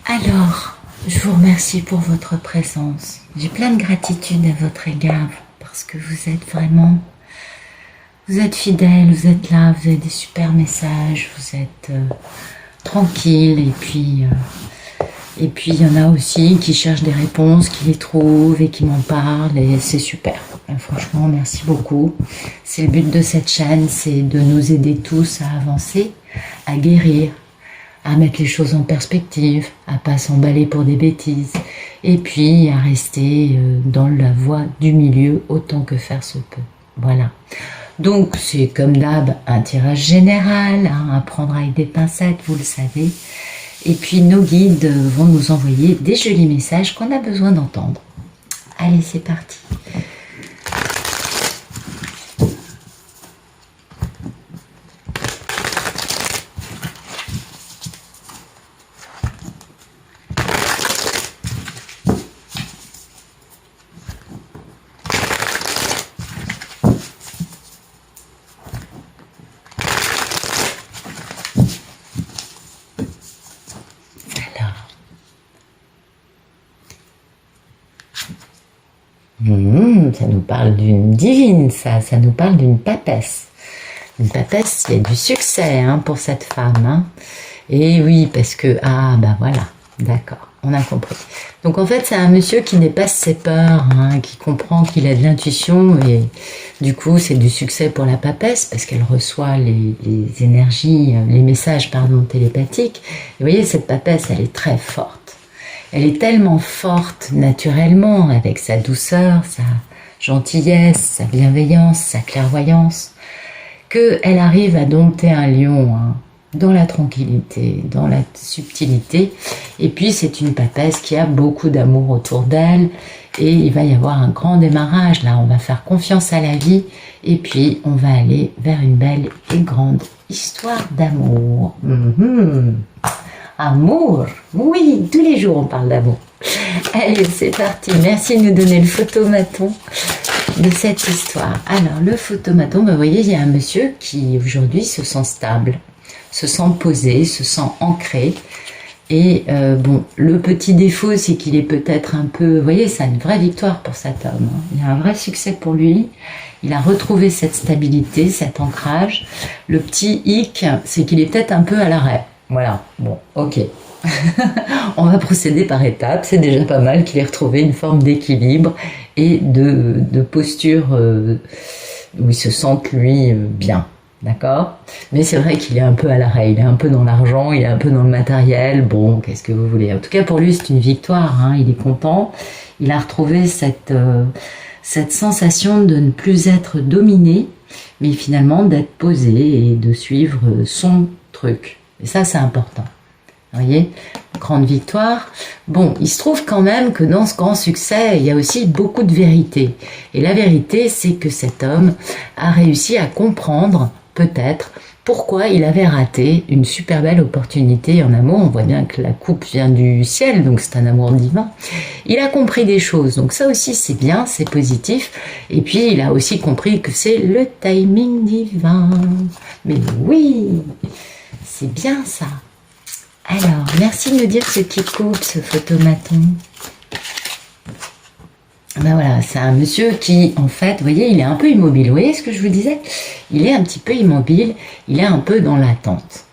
Alors, je vous remercie pour votre présence. J'ai plein de gratitude à votre égard parce que vous êtes fidèle, vous êtes là, vous avez des super messages, vous êtes tranquille et puis il y en a aussi qui cherchent des réponses, qui les trouvent et qui m'en parlent et c'est super. Franchement, merci beaucoup. C'est le but de cette chaîne, c'est de nous aider tous à avancer, à guérir, à mettre les choses en perspective, à pas s'emballer pour des bêtises, et puis à rester dans la voie du milieu autant que faire se peut. Voilà. Donc c'est comme d'hab un tirage général, hein, à prendre avec des pincettes, vous le savez. Et puis nos guides vont nous envoyer des jolis messages qu'on a besoin d'entendre. Allez, c'est parti. Ça nous parle d'une divine, ça nous parle d'une papesse. Une papesse, il y a du succès hein, pour cette femme. Hein. Et oui, parce que, ah bah voilà, d'accord, on a compris. Donc en fait, c'est un monsieur qui dépasse ses peurs, hein, qui comprend qu'il a de l'intuition et du coup, c'est du succès pour la papesse parce qu'elle reçoit les énergies, les messages, pardon, télépathiques. Et vous voyez, cette papesse, elle est très forte. Elle est tellement forte naturellement, avec sa douceur, sa gentillesse, sa bienveillance, sa clairvoyance, qu'elle arrive à dompter un lion hein, dans la tranquillité, dans la subtilité. Et puis c'est une papesse qui a beaucoup d'amour autour d'elle et il va y avoir un grand démarrage. Là, on va faire confiance à la vie et puis on va aller vers une belle et grande histoire d'amour. Amour, oui, tous les jours on parle d'amour. Allez, c'est parti. Merci de nous donner le photomaton de cette histoire. Alors, le photomaton, vous voyez, il y a un monsieur qui aujourd'hui se sent stable, se sent posé, se sent ancré. Et bon, le petit défaut, c'est qu'il est peut-être un peu... Vous voyez, c'est une vraie victoire pour cet homme. Hein. Il y a un vrai succès pour lui. Il a retrouvé cette stabilité, cet ancrage. Le petit hic, c'est qu'il est peut-être un peu à l'arrêt. Voilà, bon, ok. On va procéder par étapes. C'est déjà pas mal qu'il ait retrouvé une forme d'équilibre et de posture où il se sente, lui, bien. D'accord? Mais c'est vrai qu'il est un peu à l'arrêt. Il est un peu dans l'argent, il est un peu dans le matériel. Bon, qu'est-ce que vous voulez? En tout cas, pour lui, c'est une victoire. Hein. Il est content. Il a retrouvé cette sensation de ne plus être dominé, mais finalement d'être posé et de suivre son truc. Et ça, c'est important. Vous voyez, grande victoire. Bon, il se trouve quand même que dans ce grand succès, il y a aussi beaucoup de vérité. Et la vérité, c'est que cet homme a réussi à comprendre, peut-être, pourquoi il avait raté une super belle opportunité en amour. On voit bien que la coupe vient du ciel, donc c'est un amour divin. Il a compris des choses, donc ça aussi c'est bien, c'est positif. Et puis il a aussi compris que c'est le timing divin. Mais oui, c'est bien ça. Alors, merci de me dire ce qui coupe, ce photomaton. Ben voilà, c'est un monsieur qui, en fait, vous voyez, il est un peu immobile. Vous voyez ce que je vous disais? Il est un petit peu immobile, il est un peu dans l'attente.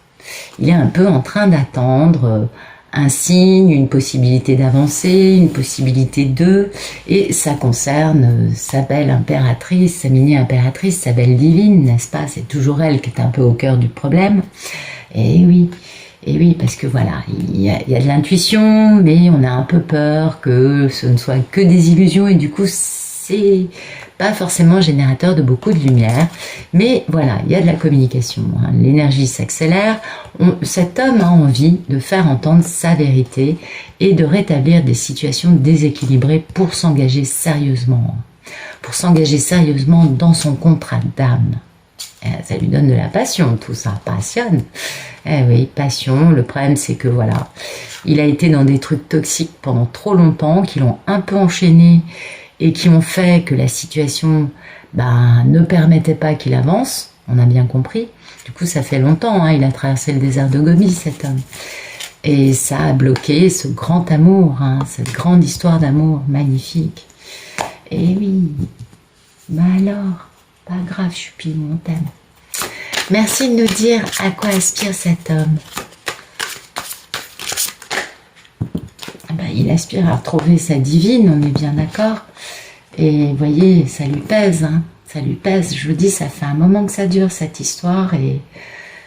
Il est un peu en train d'attendre un signe, une possibilité d'avancer, une possibilité de... Et ça concerne sa belle impératrice, sa mini-impératrice, sa belle divine, n'est-ce pas? C'est toujours elle qui est un peu au cœur du problème. Et oui, parce que voilà, il y a de l'intuition, mais on a un peu peur que ce ne soit que des illusions et du coup, c'est pas forcément générateur de beaucoup de lumière. Mais voilà, il y a de la communication, hein. L'énergie s'accélère. Cet homme a envie de faire entendre sa vérité et de rétablir des situations déséquilibrées pour s'engager sérieusement. Pour s'engager sérieusement dans son contrat d'âme. Ça lui donne de la passion, tout ça, passionne. Eh oui, passion, le problème c'est que voilà, il a été dans des trucs toxiques pendant trop longtemps, qui l'ont un peu enchaîné et qui ont fait que la situation ne permettait pas qu'il avance. on a bien compris. Du coup, ça fait longtemps, hein, il a traversé le désert de Gobi, cet homme. Et ça a bloqué ce grand amour, hein, cette grande histoire d'amour magnifique. Et oui, bah alors, pas grave, Chupine, on t'aime. Merci de nous dire à quoi aspire cet homme. Ben, il aspire à retrouver sa divine, on est bien d'accord. Et vous voyez, ça lui pèse, hein, ça lui pèse. Je vous dis, ça fait un moment que ça dure, cette histoire. Et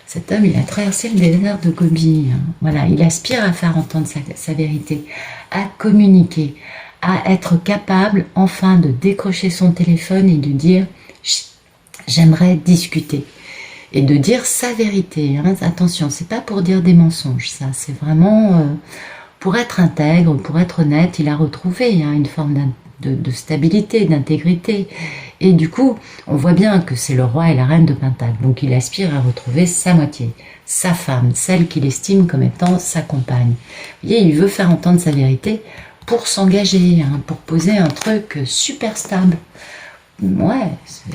cet homme, il a traversé le désert de Gobi. Hein. Voilà, il aspire à faire entendre sa vérité, à communiquer, à être capable, enfin, de décrocher son téléphone et de dire « j'aimerais discuter ». Et de dire sa vérité. Hein. Attention, c'est pas pour dire des mensonges, ça. C'est vraiment pour être intègre, pour être honnête. Il a retrouvé hein, une forme de stabilité, d'intégrité. Et du coup, on voit bien que c'est le roi et la reine de Pentacle. Donc il aspire à retrouver sa moitié, sa femme, celle qu'il estime comme étant sa compagne. Vous voyez, il veut faire entendre sa vérité pour s'engager, hein, pour poser un truc super stable. Ouais, c'est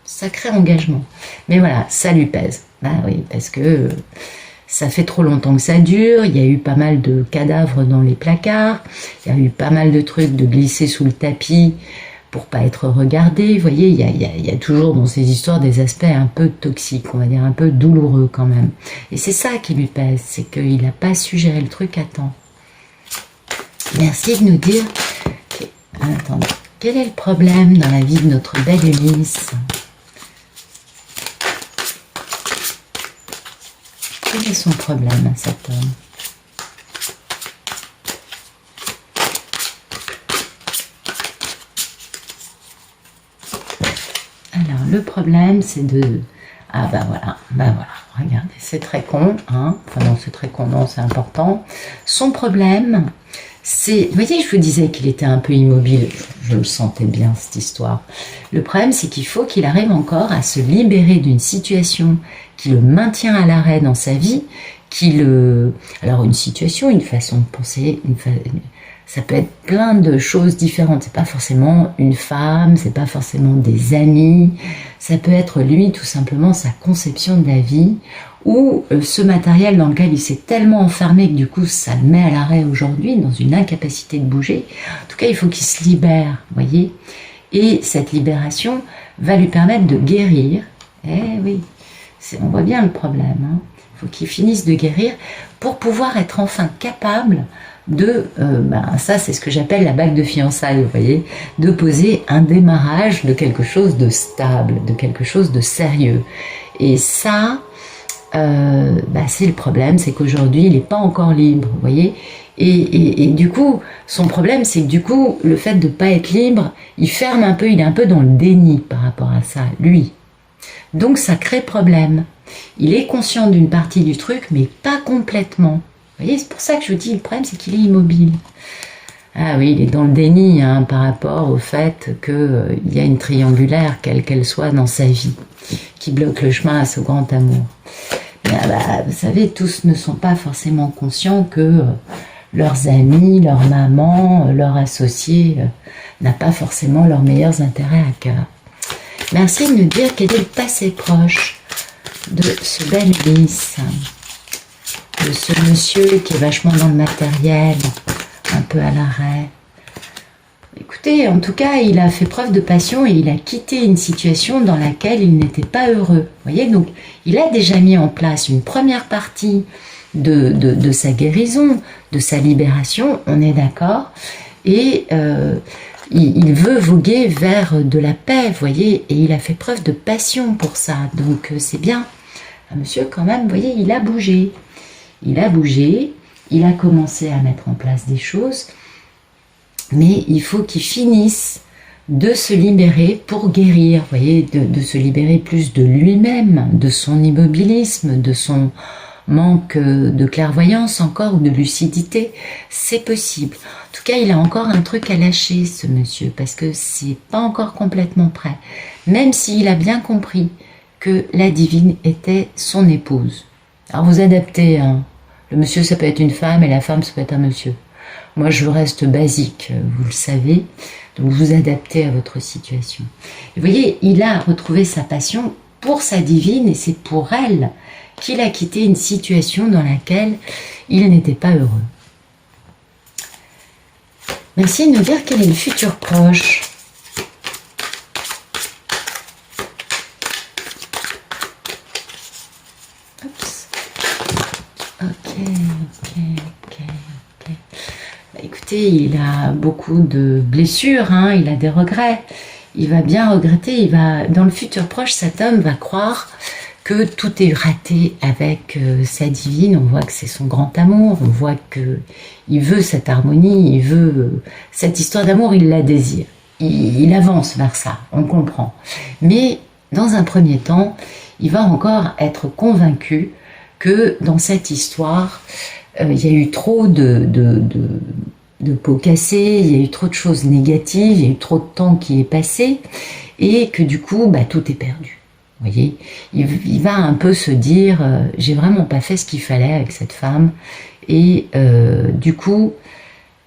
sacré engagement. Mais voilà, ça lui pèse. Bah oui, parce que ça fait trop longtemps que ça dure, il y a eu pas mal de cadavres dans les placards, il y a eu pas mal de trucs de glisser sous le tapis pour pas être regardé. Vous voyez, il y a toujours dans ces histoires des aspects un peu toxiques, on va dire un peu douloureux quand même. Et c'est ça qui lui pèse, c'est qu'il n'a pas su gérer le truc à temps. Merci de nous dire... Attendez, quel est le problème dans la vie de notre belle Ulysse ? Quel est son problème à cet homme? Alors, le problème, c'est de... Ah, bah voilà, regardez, c'est très con, hein. Enfin non, c'est très con, non, c'est important. Son problème, c'est... Vous voyez, je vous disais qu'il était un peu immobile, je le sentais bien, cette histoire. Le problème, c'est qu'il faut qu'il arrive encore à se libérer d'une situation qui le maintient à l'arrêt dans sa vie, alors une situation, une façon de penser, ça peut être plein de choses différentes. C'est pas forcément une femme, c'est pas forcément des amis, ça peut être lui tout simplement sa conception de la vie, ou ce matériel dans lequel il s'est tellement enfermé que du coup ça le met à l'arrêt aujourd'hui, dans une incapacité de bouger. En tout cas, il faut qu'il se libère, voyez. Et cette libération va lui permettre de guérir. Eh oui. On voit bien le problème. Hein. Il faut qu'il finisse de guérir pour pouvoir être enfin capable de, ça c'est ce que j'appelle la bague de fiançailles, vous voyez, de poser un démarrage de quelque chose de stable, de quelque chose de sérieux. Et ça, c'est le problème, c'est qu'aujourd'hui il n'est pas encore libre, vous voyez. Et du coup, son problème, c'est que du coup, le fait de ne pas être libre, il ferme un peu, il est un peu dans le déni par rapport à ça, lui. Donc ça crée problème. Il est conscient d'une partie du truc, mais pas complètement. Vous voyez, c'est pour ça que je vous dis, le problème, c'est qu'il est immobile. Ah oui, il est dans le déni hein, par rapport au fait qu'il y a une triangulaire, quelle qu'elle soit, dans sa vie, qui bloque le chemin à ce grand amour. Mais, vous savez, tous ne sont pas forcément conscients que leurs amis, leur maman, leur associé n'a pas forcément leurs meilleurs intérêts à cœur. Merci de nous dire quel est le passé proche de ce bel Ulysse, de ce monsieur qui est vachement dans le matériel, un peu à l'arrêt. Écoutez, en tout cas, il a fait preuve de passion et il a quitté une situation dans laquelle il n'était pas heureux. Vous voyez, donc il a déjà mis en place une première partie de sa guérison, de sa libération, on est d'accord, et il veut voguer vers de la paix, vous voyez, et il a fait preuve de passion pour ça, donc c'est bien. Monsieur, quand même, vous voyez, il a bougé, il a commencé à mettre en place des choses, mais il faut qu'il finisse de se libérer pour guérir, vous voyez, de se libérer plus de lui-même, de son immobilisme, de son manque de clairvoyance encore ou de lucidité, c'est possible. En tout cas, il a encore un truc à lâcher, ce monsieur, parce que c'est pas encore complètement prêt, même s'il a bien compris que la divine était son épouse. Alors vous adaptez, hein. Le monsieur ça peut être une femme et la femme ça peut être un monsieur. Moi je reste basique, vous le savez, donc vous adaptez à votre situation. Et vous voyez, il a retrouvé sa passion pour sa divine et c'est pour elle qu'il a quitté une situation dans laquelle il n'était pas heureux. Merci de nous dire quel est le futur proche. Oups. Ok. Bah, écoutez, il a beaucoup de blessures, hein, il a des regrets. Il va bien regretter, dans le futur proche, cet homme va croire que tout est raté avec sa divine. On voit que c'est son grand amour, on voit qu'il veut cette harmonie, il veut cette histoire d'amour, il la désire. Il avance vers ça, on comprend. Mais dans un premier temps, il va encore être convaincu que dans cette histoire, il y a eu trop de pots cassés, il y a eu trop de choses négatives, il y a eu trop de temps qui est passé, et que du coup, bah, tout est perdu. Vous voyez, il va un peu se dire, j'ai vraiment pas fait ce qu'il fallait avec cette femme, et du coup,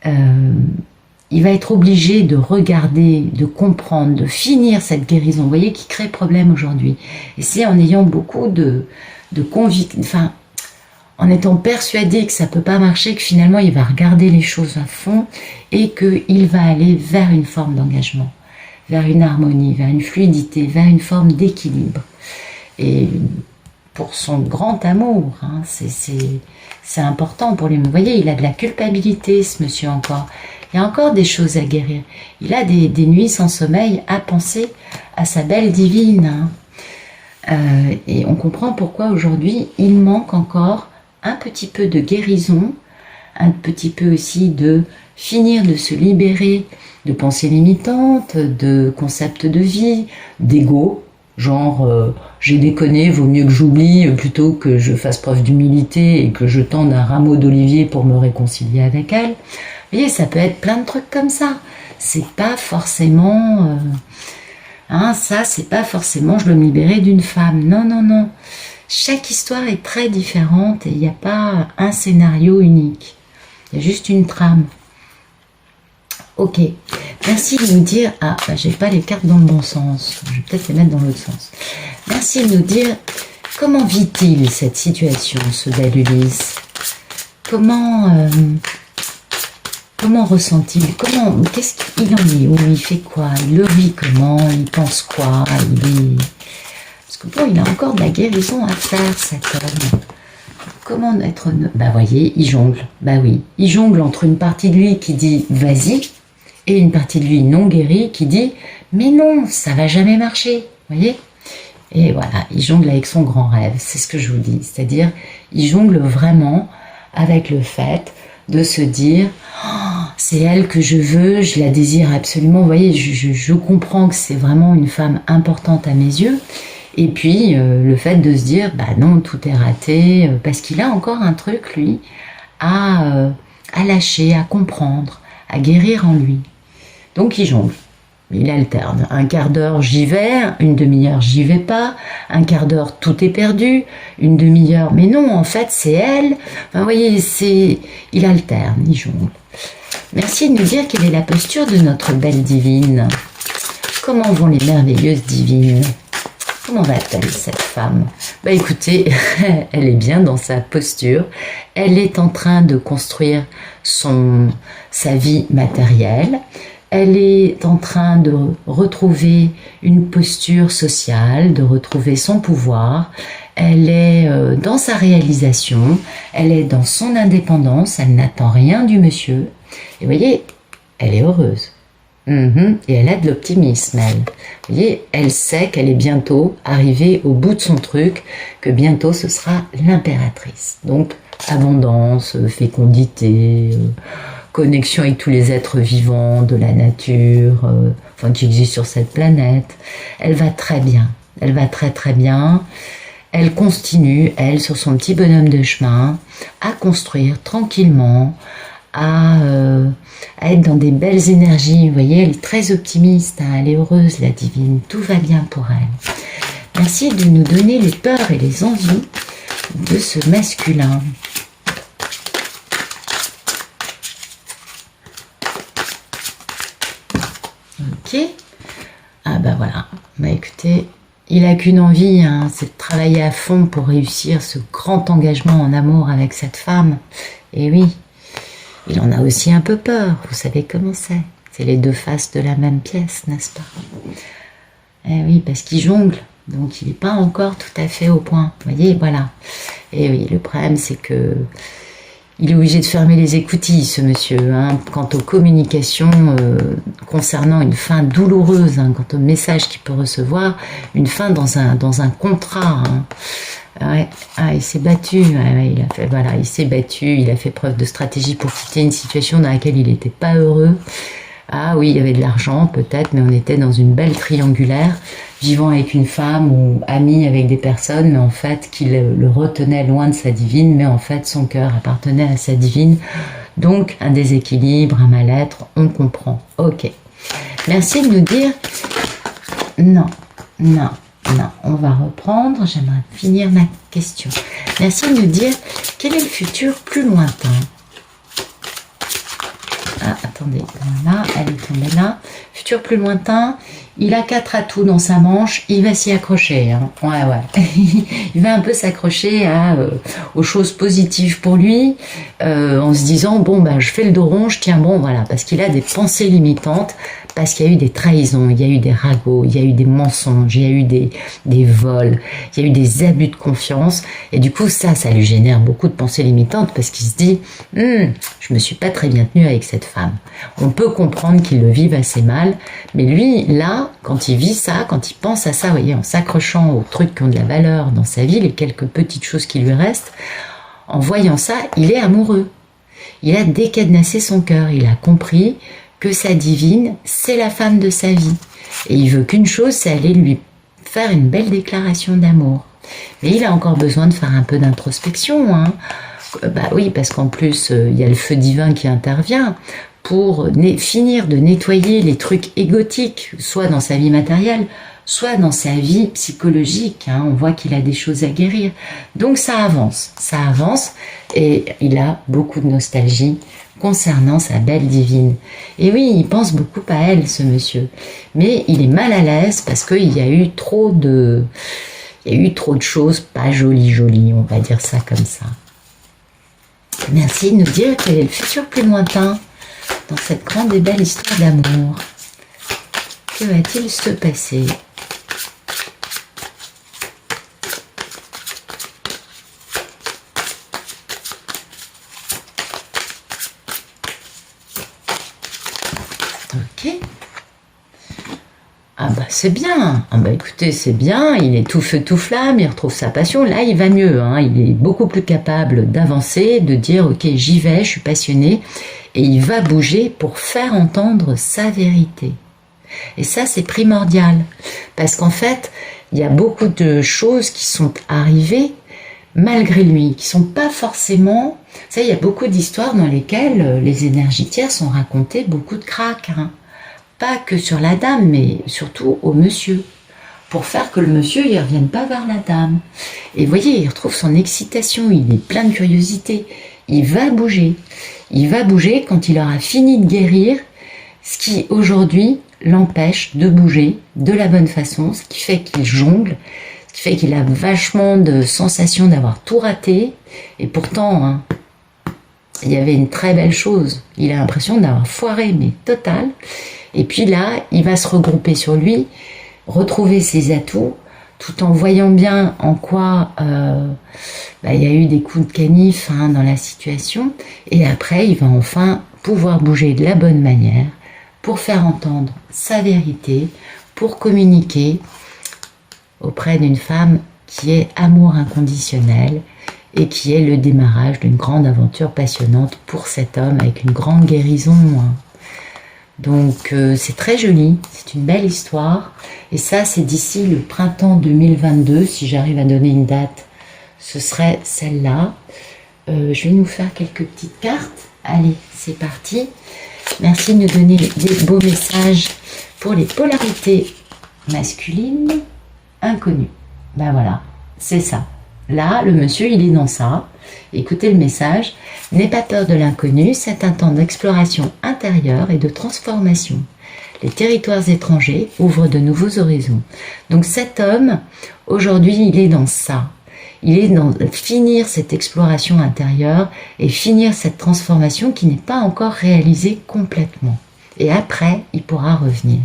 il va être obligé de regarder, de comprendre, de finir cette guérison, vous voyez, qui crée problème aujourd'hui. Et c'est en ayant beaucoup de conviction, enfin, en étant persuadé que ça peut pas marcher, que finalement il va regarder les choses à fond et qu'il va aller vers une forme d'engagement, vers une harmonie, vers une fluidité, vers une forme d'équilibre. Et pour son grand amour, hein, c'est important pour lui. Vous voyez, il a de la culpabilité, ce monsieur encore. Il y a encore des choses à guérir. Il a des nuits sans sommeil à penser à sa belle divine. Hein. Et on comprend pourquoi aujourd'hui il manque encore un petit peu de guérison, un petit peu aussi de finir de se libérer de pensées limitantes, de concepts de vie, d'ego, genre j'ai déconné, vaut mieux que j'oublie plutôt que je fasse preuve d'humilité et que je tende un rameau d'olivier pour me réconcilier avec elle. Vous voyez, ça peut être plein de trucs comme ça. C'est pas forcément... ça, c'est pas forcément je dois me libérer d'une femme. Non, non, non. Chaque histoire est très différente et il n'y a pas un scénario unique. Il y a juste une trame. Ok. Merci de nous dire... Ah, bah, j'ai pas les cartes dans le bon sens. Je vais peut-être les mettre dans l'autre sens. Merci de nous dire comment vit-il cette situation, ce bel Ulysse. Comment ressent-il? Qu'est-ce qu'il en est? Où il fait quoi? Il le vit comment? Il pense quoi? Parce que bon, il a encore de la guérison à faire, cet homme. Comment être... Bah voyez, il jongle. Bah oui, il jongle entre une partie de lui qui dit « vas-y » et une partie de lui non guérie qui dit « mais non, ça va jamais marcher ». Vous voyez? Et voilà, il jongle avec son grand rêve. C'est ce que je vous dis. C'est-à-dire, il jongle vraiment avec le fait de se dire oh, c'est elle que je veux, je la désire absolument. Vous voyez, je comprends que c'est vraiment une femme importante à mes yeux. Et puis, le fait de se dire, bah non, tout est raté, parce qu'il a encore un truc, lui, à lâcher, à comprendre, à guérir en lui. Donc, il jongle. Il alterne. Un quart d'heure, j'y vais, une demi-heure, j'y vais pas, un quart d'heure, tout est perdu, une demi-heure, mais non, en fait, c'est elle. Enfin, vous voyez, il alterne, il jongle. Merci de nous dire quelle est la posture de notre belle divine. Comment vont les merveilleuses divines? Comment va-t-elle, cette femme? Bah écoutez, elle est bien dans sa posture. Elle est en train de construire sa vie matérielle. Elle est en train de retrouver une posture sociale, de retrouver son pouvoir. Elle est dans sa réalisation. Elle est dans son indépendance. Elle n'attend rien du monsieur. Et vous voyez, elle est heureuse. Et elle a de l'optimisme, elle. Vous voyez, elle sait qu'elle est bientôt arrivée au bout de son truc, que bientôt ce sera l'impératrice. Donc, abondance, fécondité, connexion avec tous les êtres vivants de la nature, qui existent sur cette planète. Elle va très bien. Elle va très très bien. Elle continue, elle, sur son petit bonhomme de chemin, à construire tranquillement, à être dans des belles énergies. Vous voyez, elle est très optimiste, hein, elle est heureuse, la divine, tout va bien pour elle. Merci de nous donner les peurs et les envies de ce masculin. Ok. Ah bah voilà, bah écoutez, il a qu'une envie, hein, c'est de travailler à fond pour réussir ce grand engagement en amour avec cette femme. Et oui, il en a aussi un peu peur, vous savez comment c'est. C'est les deux faces de la même pièce, n'est-ce pas? Eh oui, parce qu'il jongle, donc il n'est pas encore tout à fait au point. Vous voyez, voilà. Et oui, le problème, c'est que il est obligé de fermer les écoutilles, ce monsieur, hein, quant aux communications concernant une fin douloureuse, hein, quant au message qu'il peut recevoir, une fin dans un contrat. Hein. Ouais, ah, il s'est battu, ouais, il a fait, voilà, il s'est battu, il a fait preuve de stratégie pour quitter une situation dans laquelle il n'était pas heureux. Ah oui, il y avait de l'argent peut-être, mais on était dans une belle triangulaire, vivant avec une femme ou ami avec des personnes, mais en fait qui le retenait loin de sa divine, mais en fait son cœur appartenait à sa divine. Donc un déséquilibre, un mal-être, on comprend. Ok. Merci de nous dire non, non, non. On va reprendre, j'aimerais finir ma question. Merci de nous dire quel est le futur plus lointain. Ah, attendez, voilà, elle est tombée là. Futur plus lointain, il a 4 atouts dans sa manche, il va s'y accrocher. Hein. Ouais, ouais. Il va un peu s'accrocher aux choses positives pour lui, en se disant, bon, ben, je fais le dos rond, je tiens bon, voilà, parce qu'il a des pensées limitantes, parce qu'il y a eu des trahisons, il y a eu des ragots, il y a eu des mensonges, il y a eu des vols, il y a eu des abus de confiance, et du coup, ça lui génère beaucoup de pensées limitantes, parce qu'il se dit, je me suis pas très bien tenu avec cette femme. On peut comprendre qu'il le vive assez mal, mais lui, là, quand il vit ça, quand il pense à ça, vous voyez, en s'accrochant aux trucs qui ont de la valeur dans sa vie, les quelques petites choses qui lui restent, en voyant ça, il est amoureux. Il a décadenassé son cœur, il a compris que sa divine, c'est la femme de sa vie. Et il veut qu'une chose, c'est aller lui faire une belle déclaration d'amour. Mais il a encore besoin de faire un peu d'introspection, hein. Bah oui, parce qu'en plus, il y a le feu divin qui intervient pour finir de nettoyer les trucs égotiques, soit dans sa vie matérielle, soit dans sa vie psychologique. Hein. On voit qu'il a des choses à guérir. Donc ça avance, et il a beaucoup de nostalgie concernant sa belle divine. Et oui, il pense beaucoup à elle, ce monsieur. Mais il est mal à l'aise parce qu'il y a eu trop de choses pas jolies, on va dire ça comme ça. Merci de nous dire quel est le futur plus lointain dans cette grande et belle histoire d'amour. Que va-t-il se passer ? Ok. Ah bah c'est bien, ah bah écoutez c'est bien, il est tout feu tout flamme, il retrouve sa passion, là il va mieux, hein. Il est beaucoup plus capable d'avancer, de dire ok j'y vais, je suis passionné, et il va bouger pour faire entendre sa vérité. Et ça c'est primordial, parce qu'en fait il y a beaucoup de choses qui sont arrivées malgré lui, qui sont pas forcément, ça il y a beaucoup d'histoires dans lesquelles les énergies tierces ont raconté beaucoup de cracks, hein. Pas que sur la dame, mais surtout au monsieur, pour faire que le monsieur ne revienne pas vers la dame. Et vous voyez, il retrouve son excitation, il est plein de curiosité, il va bouger quand il aura fini de guérir ce qui aujourd'hui l'empêche de bouger de la bonne façon, ce qui fait qu'il jongle, ce qui fait qu'il a vachement de sensation d'avoir tout raté, et pourtant, hein, il y avait une très belle chose, il a l'impression d'avoir foiré, mais total. Et puis là, il va se regrouper sur lui, retrouver ses atouts, tout en voyant bien en quoi il y a eu des coups de canif, hein, dans la situation. Et après, il va enfin pouvoir bouger de la bonne manière pour faire entendre sa vérité, pour communiquer auprès d'une femme qui est amour inconditionnel et qui est le démarrage d'une grande aventure passionnante pour cet homme avec une grande guérison, hein. Donc c'est très joli, c'est une belle histoire, et ça c'est d'ici le printemps 2022, si j'arrive à donner une date, ce serait celle-là. Je vais nous faire quelques petites cartes, allez c'est parti, merci de nous donner des beaux messages pour les polarités masculines inconnues. Ben voilà, c'est ça. Là, le monsieur, il est dans ça. Écoutez le message. N'aie pas peur de l'inconnu, c'est un temps d'exploration intérieure et de transformation. Les territoires étrangers ouvrent de nouveaux horizons. Donc cet homme, aujourd'hui, il est dans ça. Il est dans finir cette exploration intérieure et finir cette transformation qui n'est pas encore réalisée complètement. Et après, il pourra revenir.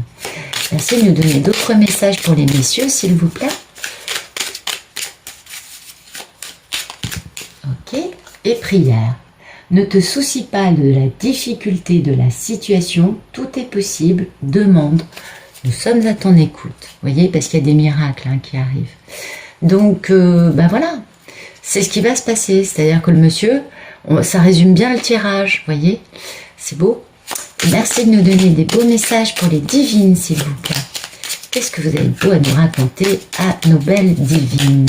Merci de nous donner d'autres messages pour les messieurs, s'il vous plaît. Ok. Et prière. Ne te soucie pas de la difficulté de la situation. Tout est possible. Demande. Nous sommes à ton écoute. Vous voyez, parce qu'il y a des miracles qui arrivent. Donc, ben voilà, c'est ce qui va se passer. C'est-à-dire que le monsieur, ça résume bien le tirage, vous voyez. C'est beau. Merci de nous donner des beaux messages pour les divines, s'il vous plaît. Qu'est-ce que vous avez beau à nous raconter à nos belles divines?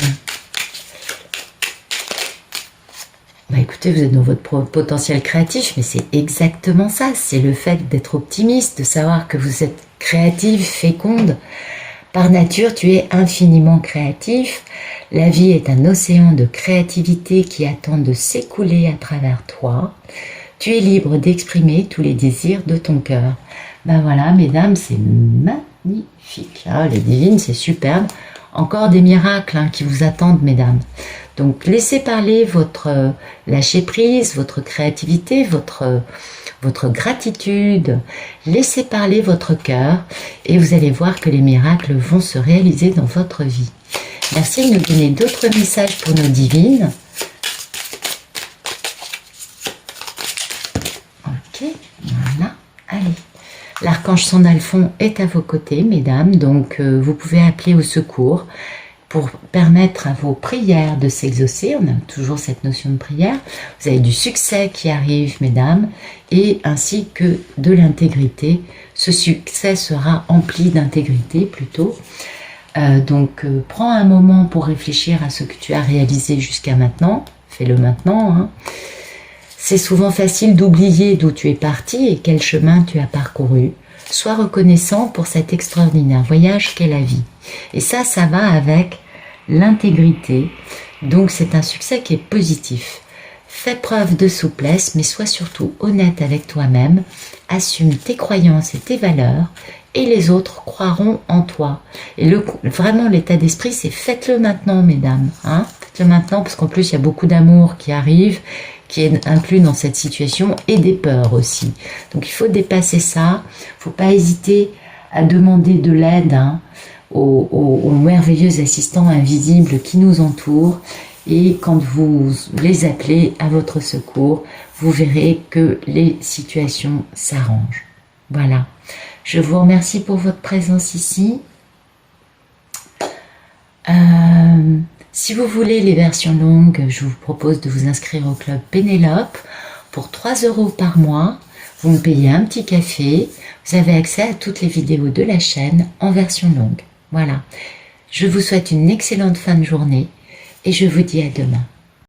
Bah écoutez, vous êtes dans votre potentiel créatif, mais c'est exactement ça. C'est le fait d'être optimiste, de savoir que vous êtes créative, féconde. Par nature, tu es infiniment créatif. La vie est un océan de créativité qui attend de s'écouler à travers toi. Tu es libre d'exprimer tous les désirs de ton cœur. Ben voilà, mesdames, c'est magnifique. Ah, les divines, c'est superbe. Encore des miracles qui vous attendent, mesdames. Donc, laissez parler votre lâcher prise, votre créativité, votre gratitude. Laissez parler votre cœur et vous allez voir que les miracles vont se réaliser dans votre vie. Merci de nous donner d'autres messages pour nos divines. Ok, voilà, allez. L'archange Sandalphon est à vos côtés, mesdames, donc vous pouvez appeler au secours pour permettre à vos prières de s'exaucer. On a toujours cette notion de prière. Vous avez du succès qui arrive, mesdames, et ainsi que de l'intégrité. Ce succès sera empli d'intégrité plutôt. Donc, prends un moment pour réfléchir à ce que tu as réalisé jusqu'à maintenant. Fais-le maintenant. C'est souvent facile d'oublier d'où tu es parti et quel chemin tu as parcouru. Sois reconnaissant pour cet extraordinaire voyage qu'est la vie. Et ça va avec l'intégrité. Donc c'est un succès qui est positif. Fais preuve de souplesse, mais sois surtout honnête avec toi-même. Assume tes croyances et tes valeurs, et les autres croiront en toi. Et vraiment l'état d'esprit, c'est faites-le maintenant, mesdames. Faites-le maintenant, parce qu'en plus il y a beaucoup d'amour qui arrive, qui est inclus dans cette situation, et des peurs aussi. Donc il faut dépasser ça. Il ne faut pas hésiter à demander de l'aide aux merveilleux assistants invisibles qui nous entourent. Et quand vous les appelez à votre secours, vous verrez que les situations s'arrangent. Voilà. Je vous remercie pour votre présence ici. Si vous voulez les versions longues, je vous propose de vous inscrire au club Pénélope pour 3 € par mois. Vous me payez un petit café. Vous avez accès à toutes les vidéos de la chaîne en version longue. Voilà. Je vous souhaite une excellente fin de journée et je vous dis à demain.